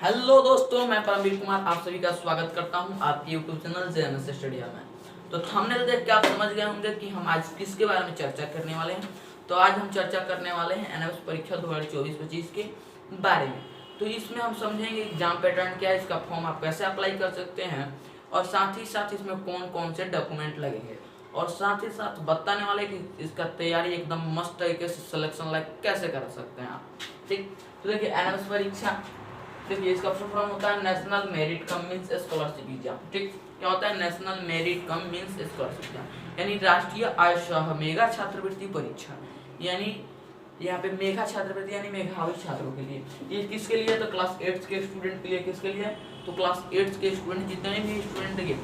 Hello दोस्तों, मैं परमवीर कुमार आप सभी का स्वागत करता हूं आपके YouTube चैनल JMS स्टडिया में। तो थंबनेल देख के आप समझ गए होंगे कि हम आज किसके बारे में चर्चा करने वाले हैं। तो आज हम चर्चा करने वाले हैं एनएमएस परीक्षा 2024-25 के बारे में। तो इसमें हम समझेंगे एग्जाम पैटर्न क्या है, इसका फॉर्म आप कैसे अप्लाई कर सकते हैं और साथ ही साथ इसमें कौन कौन से डॉक्यूमेंट लगेंगे और साथ ही साथ बताने वाले कि इसका तैयारी एकदम मस्त तरीके से सिलेक्शन लाइक कैसे कर सकते हैं आप। ठीक, तो देखिए एनएमएस परीक्षा, देखिए इसका फुल फॉर्म होता है नेशनल मेरिट कम मींस स्कॉलरशिप एग्जाम। ठीक, क्या होता है नेशनल मेरिट कम मींस स्कॉलरशिप एग्जाम, यानी राष्ट्रीय आय सह मेगा छात्रवृत्ति परीक्षा। यानी यहाँ पे मेगा छात्रवृत्ति यानी मेधावी छात्रों के लिए। ये किसके लिए है? तो क्लास 8 के स्टूडेंट के लिए। किसके लिए? तो क्लास 8 के स्टूडेंट, जितने भी स्टूडेंट के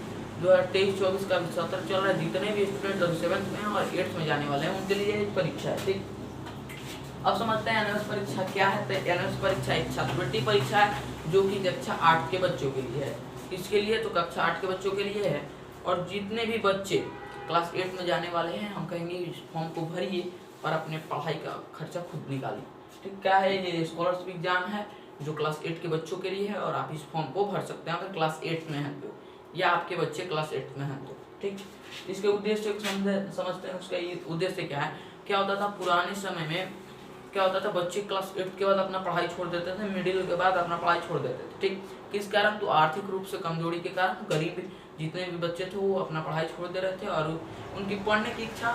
2023-24 का सत्र चल रहा है, जितने भी स्टूडेंट 7th में और 8th में जाने वाले हैं उनके लिए ये परीक्षा है। ठीक, अब समझते हैं एनएमएस परीक्षा क्या है। तो एनएमएस परीक्षा एक छात्रवृत्ति परीक्षा है जो कि कक्षा 8 के बच्चों के लिए है। किसके लिए? तो कक्षा 8 के बच्चों के लिए है। और जितने भी बच्चे क्लास 8 में जाने वाले हैं, हम कहेंगे इस फॉर्म को भरिए और अपने पढ़ाई का खर्चा खुद निकालिए। ठीक, क्या है ये? स्कॉलरशिप एग्जाम है जो क्लास 8 के बच्चों के लिए है और आप इस फॉर्म को भर सकते हैं अगर क्लास 8 में हैं तो, या आपके बच्चे क्लास 8 में हैं तो। ठीक, इसके उद्देश्य समझते हैं। उसका ये उद्देश्य क्या है? क्या होता था पुराने समय में, क्या होता था बच्चे क्लास 8 के बाद अपना पढ़ाई छोड़ देते थे, मिडिल के बाद अपना पढ़ाई छोड़ देते थे। ठीक, किस कारण? तो आर्थिक रूप से कमजोरी के कारण गरीब जितने भी बच्चे थे वो अपना पढ़ाई छोड़ दे रहे थे और उनकी पढ़ने की इच्छा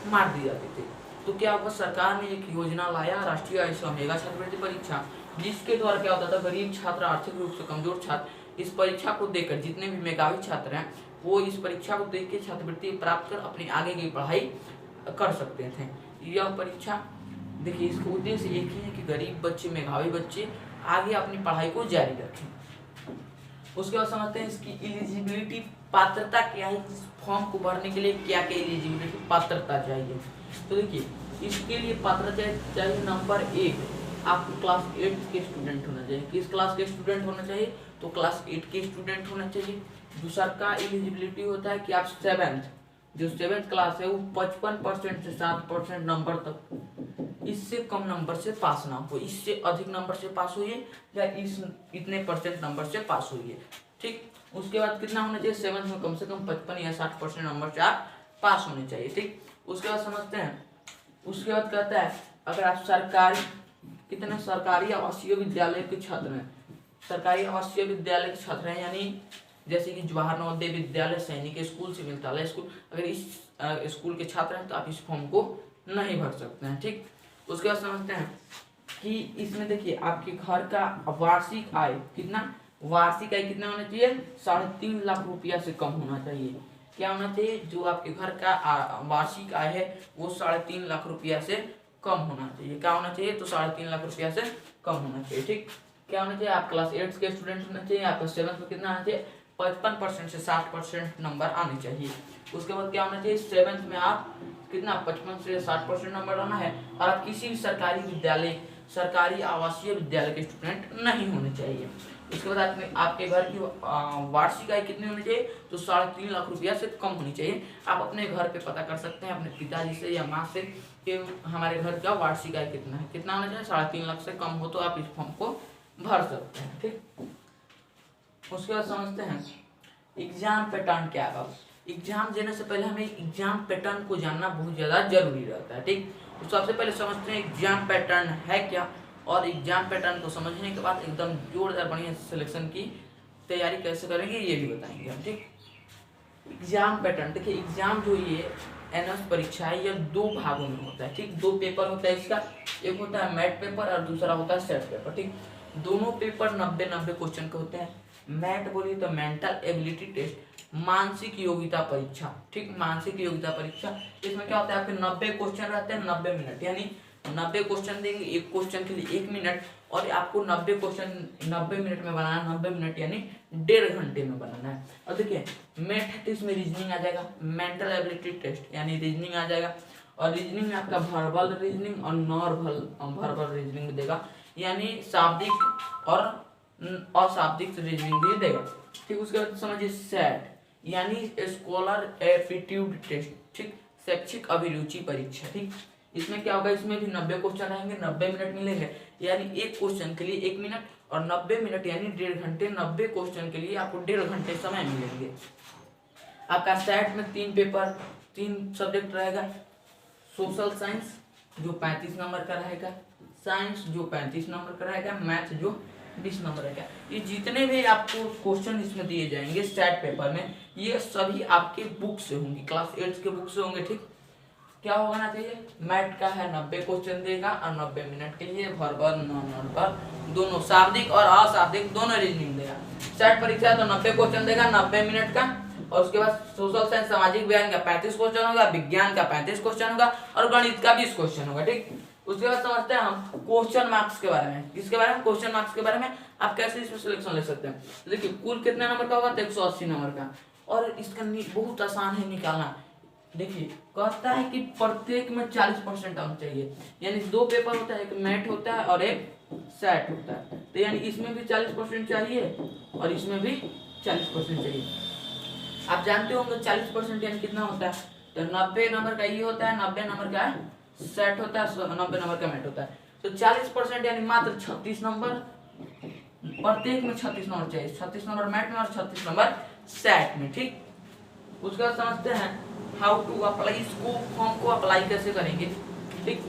मार दी जाती थी। तो क्या हुआ? सरकार ने एक योजना लाया, राष्ट्रीय आय सह मेगा छात्रवृत्ति परीक्षा, जिसके द्वारा क्या होता था गरीब छात्र, आर्थिक रूप से कमजोर छात्र इस परीक्षा को देकर, जितने भी मेधावी छात्र हैं वो इस परीक्षा को देख के छात्रवृत्ति प्राप्त कर अपनी आगे की पढ़ाई कर सकते थे। यह परीक्षा, देखिए इसका उद्देश्य एक ही है कि गरीब बच्चे, मेधावी बच्चे आगे अपनी पढ़ाई को जारी रखें। उसके बाद समझते हैं इसकी एलिजिबिलिटी, पात्रता क्या है, इस फॉर्म को भरने के लिए क्या क्या एलिजिबिलिटी पात्रता चाहिए। तो देखिए इसके लिए पात्रता चाहिए नंबर 1, आपको क्लास 8 के स्टूडेंट होना चाहिए। किस क्लास के स्टूडेंट होना चाहिए? तो क्लास 8 के स्टूडेंट होना चाहिए। दूसरा का एलिजिबिलिटी होता है कि आप 7th, जो 7th क्लास है वो 55% से 7% नंबर तक, इससे कम नंबर से पास ना हो, इससे अधिक नंबर से पास हुई या इतने परसेंट नंबर से पास हुई है। ठीक, उसके बाद कितना होना चाहिए? 7th में कम से कम 55 या 60% नंबर से आप पास होने चाहिए। ठीक, उसके बाद समझते हैं, उसके बाद कहता है अगर आप सरकारी, कितने सरकारी आवासीय विद्यालय के छात्र हैं, सरकारी आवासीय विद्यालय के छात्र हैं, यानी जैसे कि जवाहर नवोदय विद्यालय, सैनिक स्कूल, सिविल ताला स्कूल, अगर इस स्कूल के छात्र हैं तो आप इस फॉर्म को नहीं भर सकते हैं। ठीक, उसके बाद समझते हैं कि इसमें देखिए आपके घर का वार्षिक आय कितना, वार्षिक आय कितना होना चाहिए? 3.5 लाख रुपया से कम होना चाहिए। क्या होना चाहिए? जो आपके घर का वार्षिक आय है वो 3.5 लाख रुपया से कम होना चाहिए। क्या होना चाहिए? तो 3.5 लाख रुपया से कम होना चाहिए। ठीक, क्या होना चाहिए? आप क्लास 8 के स्टूडेंट होना चाहिए। आपका 7th में कितना आना चाहिए? 55% से 60% नंबर आने चाहिए। उसके बाद क्या होना चाहिए? 7th में आप कितना 55 से 60% नंबर आना है और आप किसी भी सरकारी विद्यालय, सरकारी आवासीय विद्यालय के स्टूडेंट नहीं होने चाहिए। उसके बाद आपके घर की वार्षिक आय कितनी होनी चाहिए? तो 3.5 लाख रुपया से कम होनी चाहिए। आप अपने घर पे पता कर सकते हैं अपने पिताजी से या माँ से कि हमारे घर का वार्षिक आय कितना है, कितना होना चाहिए? 3.5 लाख से कम हो तो आप इस फॉर्म को भर सकते हैं। ठीक, उसके बाद समझते हैं एग्जाम पैटर्न क्या है। एग्जाम देने से पहले हमें एग्जाम पैटर्न को जानना बहुत ज़्यादा जरूरी रहता है। ठीक, तो सबसे पहले समझते हैं एग्जाम पैटर्न है क्या, और एग्जाम पैटर्न को समझने के बाद एकदम जोरदार बढ़िया सिलेक्शन की तैयारी कैसे करेंगे ये भी बताएंगे हम। ठीक, एग्जाम पैटर्न, देखिए एग्जाम जो ये एनएमएस परीक्षा है यह 2 भागों में होता है। ठीक, 2 पेपर होता है इसका, एक होता है मैथ पेपर और दूसरा होता है सेट पेपर। ठीक, दोनों पेपर 90-90 क्वेश्चन के होते हैं। मैथ बोलिए तो मेंटल एबिलिटी टेस्ट, मानसिक योग्यता परीक्षा। ठीक, मानसिक योग्यता परीक्षा, इसमें क्या होता है आपके 90 क्वेश्चन रहते हैं, 90 मिनट, यानी 90 क्वेश्चन देंगे, एक क्वेश्चन के लिए 1 मिनट, और आपको 90 क्वेश्चन 90 मिनट में बनाना है। 90 मिनट यानी 1.5 घंटे में बनाना है। और देखिए मैथ है तो इसमें रीजनिंग आ जाएगा, मेंटल एबिलिटी टेस्ट यानी रीजनिंग आ जाएगा, और रीजनिंग में आपका वर्बल रीजनिंग और नॉन वर्बल रीजनिंग देगा, यानी शाब्दिक और अशाब्दिक रीजनिंग भी देगा। ठीक, उसके बाद समझिए सेट यानी स्कॉलर एप्टीट्यूड टेस्ट। ठीक, शैक्षिक अभिरुचि परीक्षा। ठीक, इसमें क्या होगा? इसमें भी 90 क्वेश्चन रहेंगे, 90 मिनट मिलेंगे, यानी एक क्वेश्चन के लिए 1 मिनट और 90 मिनट यानी 1.5 घंटे 90 क्वेश्चन के लिए आपको 1.5 घंटे समय मिलेंगे। आपका सेट में 3 पेपर 3 सब्जेक्ट रहेगा। सोशल साइंस जो 35 नंबर का रहेगा, साइंस जो 35 नंबर का रहेगा, मैथ जो 20 नंबर रहेगा। ये जितने भी आपको क्वेश्चन इसमें दिए जाएंगे स्टैट पेपर में, ये सभी आपके बुक से होंगे, क्लास 8 के बुक से होंगे। ठीक, क्या होना चाहिए? मैथ का है 90 क्वेश्चन देगा और 90 मिनट के लिए वर्बल नॉन वर्बल दोनों, शाब्दिक और अशाब्दिक दोनों रीजनिंग देगा। सेट परीक्षा तो 90 क्वेश्चन देगा 90 मिनट का, और उसके बाद सोशल साइंस सामाजिक विज्ञान का 35 क्वेश्चन होगा, विज्ञान का 35 क्वेश्चन होगा और गणित का 20 क्वेश्चन होगा। ठीक, उसके बाद समझते हैं हम क्वेश्चन मार्क्स के बारे में। किसके बारे में? क्वेश्चन मार्क्स के बारे में। आप कैसे इसमें सिलेक्शन ले सकते हैं? देखिए कुल कितने नंबर का होगा? तो 180 नंबर का, और इसका बहुत आसान है निकालना। देखिए कहता है कि प्रत्येक में 40% अंक चाहिए, यानी 2 पेपर होता है, एक मैथ होता है और एक सेट होता है, तो यानी इसमें भी 40% चाहिए और इसमें भी 40% चाहिए। आप जानते होंगे 40% यानी कितना होता है? तो 90 नंबर का ये होता है, 90 नंबर का सेट होता है, 90 नंबर का मैथ होता है। तो 40% यानी मात्र 36 नंबर, प्रत्येक में 36 नंबर चाहिए, 36 नंबर मैथ में और 36 नंबर सेट में। ठीक, उसके बाद समझते हैं हाउ टू अप्लाई, इसको फॉर्म को अप्लाई कैसे करेंगे। ठीक,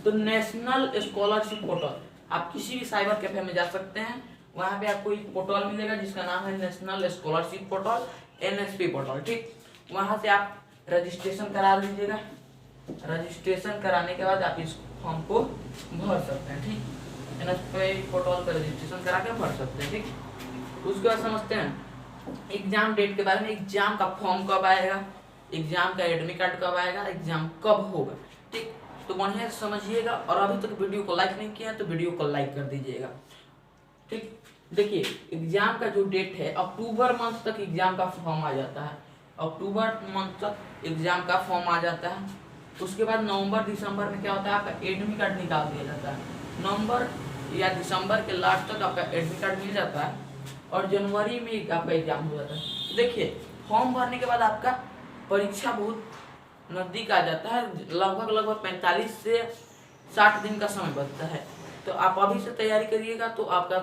तो नेशनल स्कॉलरशिप पोर्टल, आप किसी भी साइबर कैफे में जा सकते हैं, वहां पे आपको एक पोर्टल मिलेगा जिसका नाम है national scholarship portal, NSP portal. ठीक, वहां से आप रजिस्ट्रेशन करा लीजिएगा। रजिस्ट्रेशन कराने के बाद आप इस फॉर्म को भर सकते हैं। ठीक, NSP पोर्टल पर रजिस्ट्रेशन करा के भर सकते हैं। ठीक, उसके बाद समझते हैं एग्जाम डेट के बारे में। एग्जाम का फॉर्म कब आएगा, एग्जाम का एडमिट कार्ड कब आएगा, एग्जाम कब होगा। ठीक, तो बढ़िया से समझिएगा, और अभी तक वीडियो को लाइक नहीं किया तो वीडियो को लाइक कर दीजिएगा। ठीक, देखिए एग्जाम का जो डेट है, अक्टूबर मंथ तक एग्जाम का फॉर्म आ जाता है, अक्टूबर मंथ तक एग्जाम का फॉर्म आ जाता है। उसके बाद नवंबर दिसंबर में क्या होता है, आपका एडमिट कार्ड निकाल दिया जाता है। नवंबर या दिसंबर के लास्ट तक आपका एडमिट कार्ड मिल जाता है, और जनवरी में आपका एग्जाम हो जाता है। देखिए फॉर्म भरने के बाद आपका परीक्षा बहुत नजदीक आ जाता है, लगभग 45 से 60 दिन का समय बचता है। तो आप अभी से तैयारी करिएगा तो आपका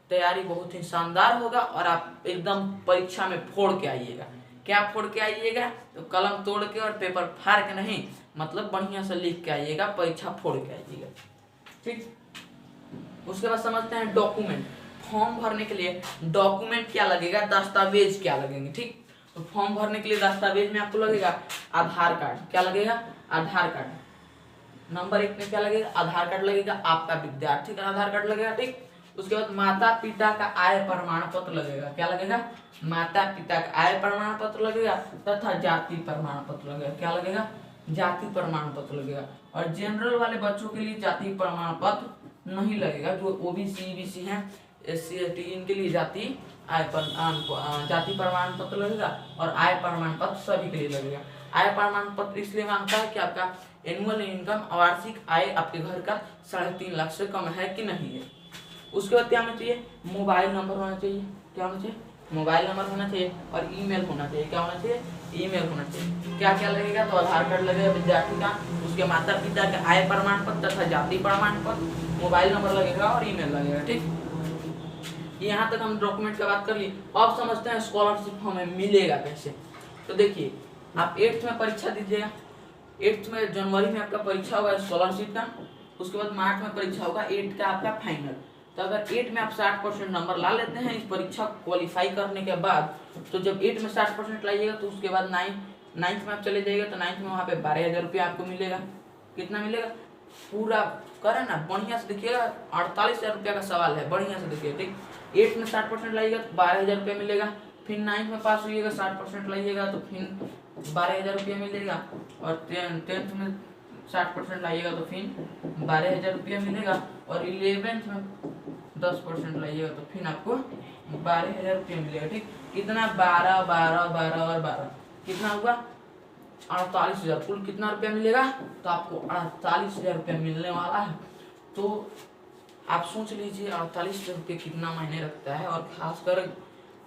तैयारी बहुत ही शानदार होगा, और आप एकदम परीक्षा में फोड़ के आइएगा। क्या फोड़ के आइएगा? तो कलम तोड़ के और पेपर फाड़ के नहीं, मतलब बढ़िया से लिख के आइएगा, परीक्षा फोड़ के आइएगा। ठीक, उसके बाद समझते हैं डॉक्यूमेंट। फॉर्म भरने के लिए डॉक्यूमेंट क्या लगेगा, दस्तावेज क्या लगेंगे। ठीक, तो फॉर्म भरने के लिए दस्तावेज में आपको लगेगा आधार कार्ड। क्या लगेगा? आधार कार्ड। नंबर 1 में क्या लगेगा? आधार कार्ड लगेगा, आपका विद्यार्थी का आधार कार्ड लगेगा। ठीक, उसके बाद माता पिता का आय प्रमाण पत्र लगेगा। क्या लगेगा? माता पिता का आय प्रमाण पत्र लगेगा, तथा जाति प्रमाण पत्र लगेगा। क्या लगेगा? जाति प्रमाण पत्र लगेगा। और जनरल वाले बच्चों के लिए जाति प्रमाण पत्र नहीं लगेगा, जो OBC EBC हैं, SC ST, इनके लिए जाति प्रमाण पत्र लगेगा, और आय प्रमाण पत्र सभी के लिए लगेगा। आय प्रमाण पत्र इसलिए मांगता है कि आपका एनुअल इनकम, वार्षिक आय आपके घर का 3.5 लाख से कम है कि नहीं है। उसके बाद क्या होना चाहिए? मोबाइल नंबर होना चाहिए। क्या होना चाहिए? मोबाइल नंबर होना चाहिए, और ईमेल होना चाहिए। क्या होना चाहिए? ईमेल होना चाहिए। क्या क्या लगेगा? तो आधार कार्ड लगेगा विद्यार्थी का, उसके माता पिता का आय प्रमाण पत्र तथा जाति प्रमाण पत्र, मोबाइल नंबर लगेगा और ईमेल लगेगा। ठीक, यहाँ तक हम डॉक्यूमेंट की बात कर ली। अब समझते हैं स्कॉलरशिप हमें मिलेगा कैसे। तो देखिए आप 8th में परीक्षा दीजिएगा, 8th में जनवरी में आपका परीक्षा होगा स्कॉलरशिप का, उसके बाद मार्च में परीक्षा होगा 8 का आपका फाइनल। तो अगर 8 में आप 60% नंबर ला लेते हैं इस परीक्षा क्वालिफाई करने के बाद, तो जब 8 में 60% लाइएगा तो उसके बाद 9th में आप चले जाइएगा, तो 9th में वहाँ पे 12,000 रुपया आपको मिलेगा। कितना मिलेगा? पूरा करें ना, बढ़िया से देखिएगा, 48,000 रुपया का सवाल है, बढ़िया से देखिए। ठीक, 8 में 60% लाइएगा तो 12,000 रुपया मिलेगा। फिर 9th में पास होइएगा, 60% लाइएगा तो फिर 12,000 रुपया मिलेगा, और 10th में 60% लाइएगा तो फिर 12,000 रुपया मिलेगा, और 11th में 10% लाइएगा तो फिर आपको 12,000 रुपया मिलेगा। ठीक, कितना? 12 12 12 और 12 कितना हुआ? 48,000। कुल कितना रुपया मिलेगा? तो आपको 48,000 रुपया मिलने वाला है। तो आप सोच लीजिए 48,000 रुपये कितना मायने रखता है, और खासकर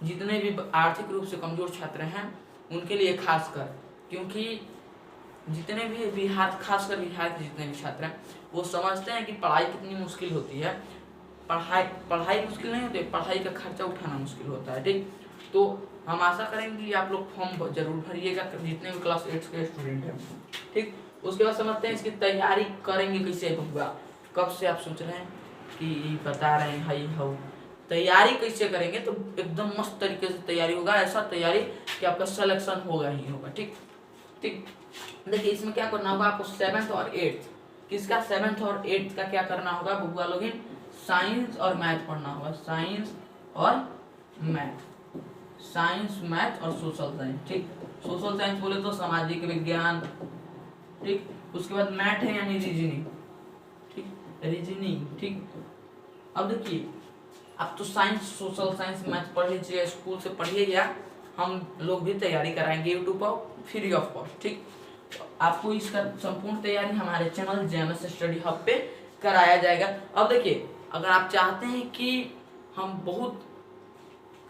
जितने भी आर्थिक रूप से कमजोर छात्र हैं उनके लिए खासकर, क्योंकि जितने भी खासकर बिहार के जितने भी छात्र हैं वो समझते हैं कि पढ़ाई कितनी मुश्किल होती है। पढ़ाई मुश्किल नहीं होती, पढ़ाई का खर्चा उठाना मुश्किल होता है। ठीक, तो हम आशा करेंगे कि आप लोग फॉर्म जरूर भरिएगा जितने भी क्लास 8 के स्टूडेंट हैं। ठीक, उसके बाद समझते हैं इसकी तैयारी करेंगे कैसे होगा। कब से आप सोच रहे हैं कि बता रहे हैं हाई हाउ तैयारी कैसे करेंगे, तो एकदम मस्त तरीके से तैयारी होगा, ऐसा तैयारी कि आपका सिलेक्शन होगा ही होगा। ठीक ठीक, देखिए इसमें क्या करना होगा आपको 7th और 8th, किसका 7th और 8th का क्या करना होगा बबुआ लोग, साइंस और मैथ पढ़ना होगा, साइंस और मैथ, साइंस मैथ और सोशल साइंस। ठीक, सोशल साइंस बोले तो सामाजिक विज्ञान। ठीक, उसके बाद मैथ है यानी रीजनिंग। ठीक, रीजनिंग। ठीक, अब देखिए अब तो साइंस सोशल साइंस मैथ पढ़ लीजिए, स्कूल से पढ़िए या हम लोग भी तैयारी कराएंगे यूट्यूब पर फ्री ऑफ कॉस्ट। ठीक, तो आपको इसका संपूर्ण तैयारी हमारे चैनल जेएमएस स्टडी हब पे कराया जाएगा। अब देखिए अगर आप चाहते हैं कि हम बहुत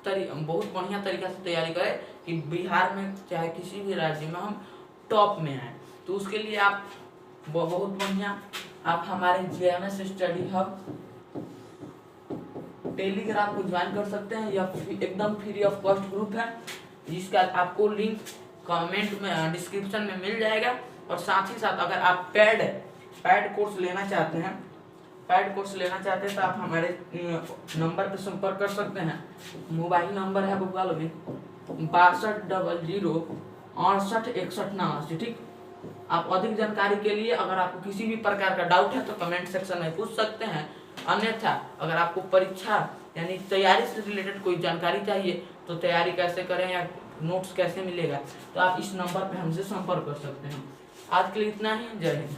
बढ़िया तरीके से तैयारी करें कि बिहार में चाहे किसी भी राज्य में हम टॉप में आए, तो उसके लिए आप बहुत बढ़िया आप हमारे जेएमएस स्टडी हब टेलीग्राम को ज्वाइन कर सकते हैं, या एकदम फ्री ऑफ कॉस्ट ग्रुप है जिसका आपको लिंक कमेंट में डिस्क्रिप्शन में मिल जाएगा। और साथ ही साथ अगर आप पैड कोर्स लेना चाहते हैं, तो आप हमारे नंबर पर संपर्क कर सकते हैं। मोबाइल नंबर है बबुआ लोग 6200686189। ठीक, आप अधिक जानकारी के लिए अगर आपको किसी भी प्रकार का डाउट है तो कमेंट सेक्शन में पूछ सकते हैं। अन्यथा अगर आपको परीक्षा यानी तैयारी से रिलेटेड कोई जानकारी चाहिए, तो तैयारी कैसे करें या नोट्स कैसे मिलेगा, तो आप इस नंबर पे हमसे संपर्क कर सकते हैं। आज के लिए इतना ही, जय हिंद।